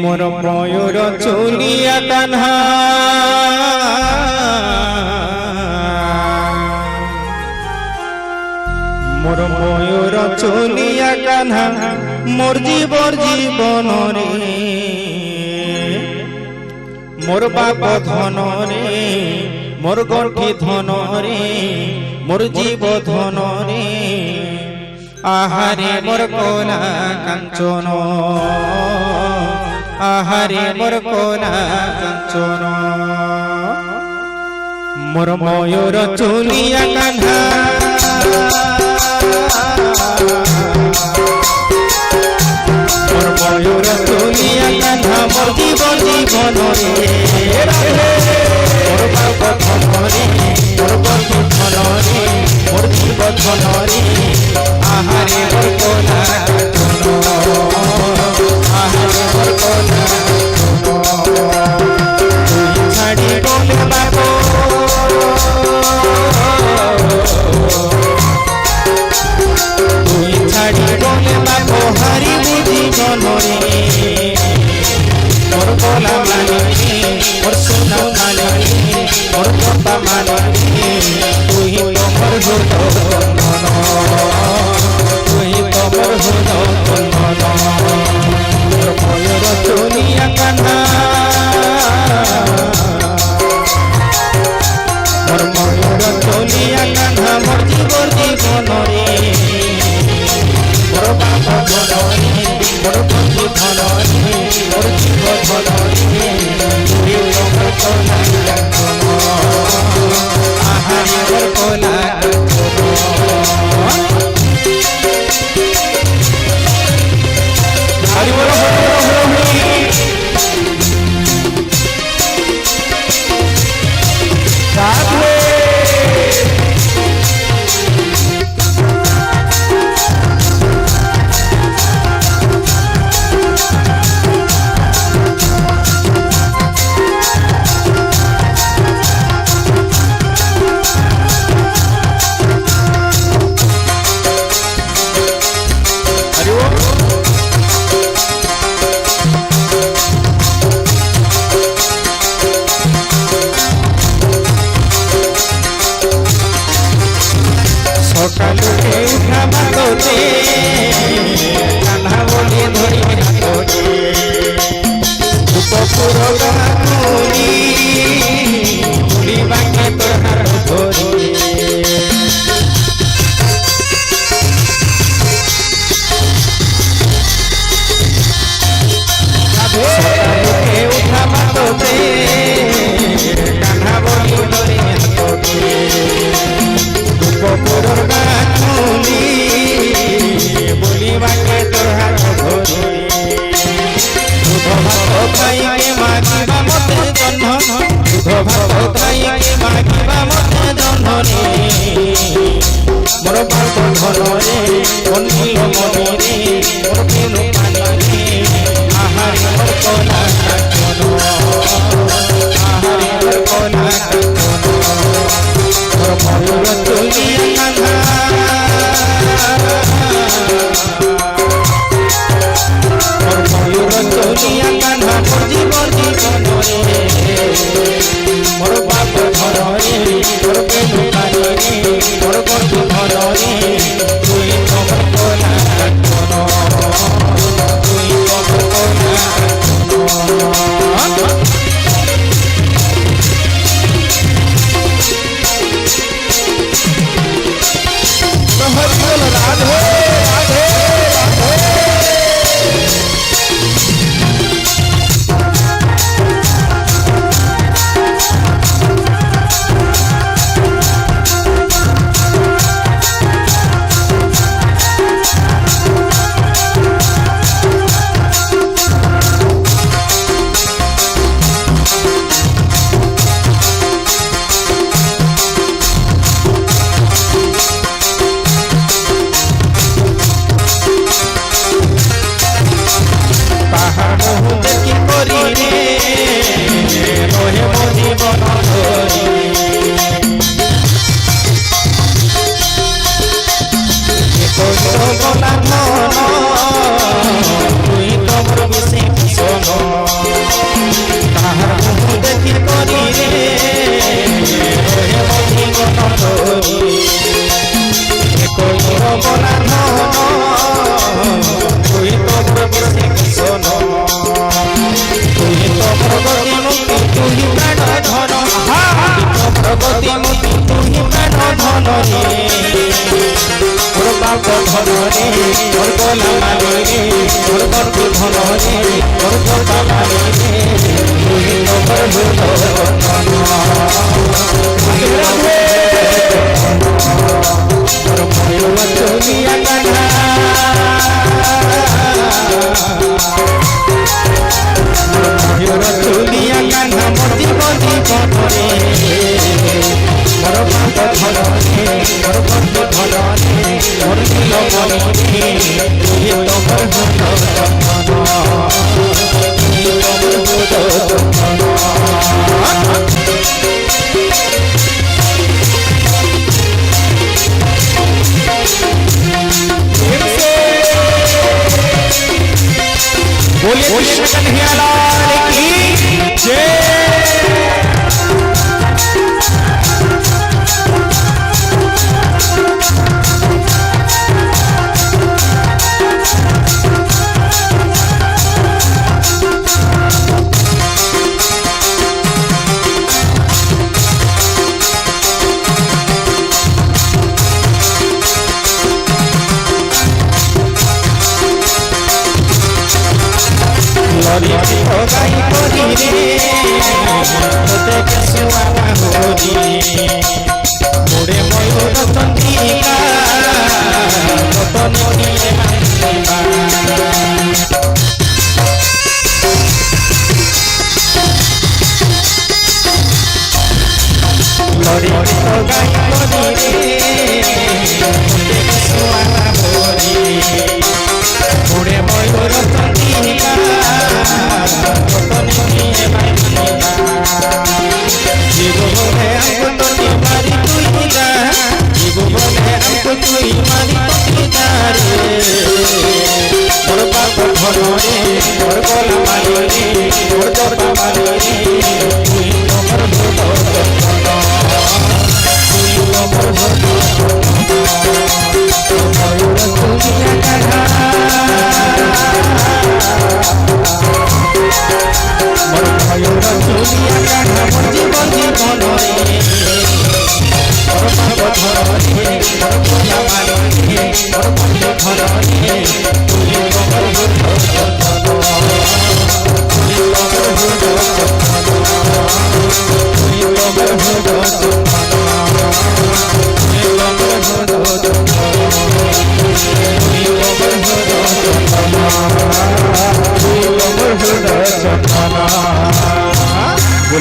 मोर मयूर चुलिया कान्हा मोर मयूर चुलिया कान्हा मोर जीवन रे मोर बाप धन रे मोर गंठी धन रे मोर जीव धन रे आहारे मोर कोला कांचन आहारे मोर कोला कांचन मोर मयूर चुलिया कान्हा मोर मयूर चुलिया कान्हा मोर जीवन रे मोर बाप धन रे मोर बंधु धन रे मोर जीव धन रे आहारे मोर कोला कांचन आहारे मोर कोला तुई छाड़ी बोले बाबो तुई छाड़ी बोले बाबो हरि बुद्धि जनरे मोर कोला मानी मोर सोना मानी मोर बाबा मानी तुई तो मोर हृदय मन तुई तो मोर हृदय मन मोर मयूर चुलिया कान्हा मोर मयूर चुलिया कान्हा मोर जीवन रे मोर बाप धन रे मोर बंधु धन रे मोर जीव धन रे तुई तो मोर कोला कांचन आहारे मोर कोला सकाले उठा बागोते कान्हा बोले धरी हाथोटे उपपुर गाकुली बुली बाके तोर हाथ धरी सकाले उठा बागोते कान्हा बोले धरी हाथोटे उपपुर गाकुली बुली बाके तोर हाथ धरी दूध भात खाइके मागिबा मते जन्म दूध भात खाइके मागिबा मते जन्म रे मोर बाप धन रे बंधु मणि रे मोर केनु पानी रे आहारे मोर कोला कांचन आहारे मोर कोला कांचन मोर मयूर चुलिया कान्हा मोर मयूर चुलिया कान्हा मोर जीवन रे मोर बाप धन रे मोर केनु पानी रे मोर बंधु धन रे तुई तो मोर कोला कांचन तुई तो मोर कोला कांचन राधे राधे राधे মোর জপা মালি রে তুই তোমার ভূত রাধে মোর ময়ূর চলিয়া কানা ময়ূর চলিয়া কানা মোর জীবন জীবনে মোর বাপ ধরনে মোর বন্ধ ধরনে মোর নীল মনে তুই তোমার ভূত তুই তোমার ভূত बोलिए कृष्ण कन्हैया लाल की जय। গাই করি রে তোতে কেসুয়া হরি মোরে ময়ূর চন্দ্রিকা কত নিয়ে মানিবা লরি গাই করি রে তোতে কেসুয়া হরি মোরে ময়ূর চন্দ্রিকা জীবনে আমকো তুই মারি তুই যা জীবনে আমকো তুই মারি তুই যা রে মোর বাপ ধরে মোর গলা মারি রে মোর জপা মারি রে তুই তোমার ভূত তুই তোমার ভূত ময়ূর চলিয়া কানা মোর ময়ূর চলিয়া কানা মোর জীবন জীবনে মোর বাপ ধরনে মোর গলা মারি রে মোর বন্ধ ধরনে তুই তোমার ভূত তুই তোমার ভূত তুই তোমার ভূত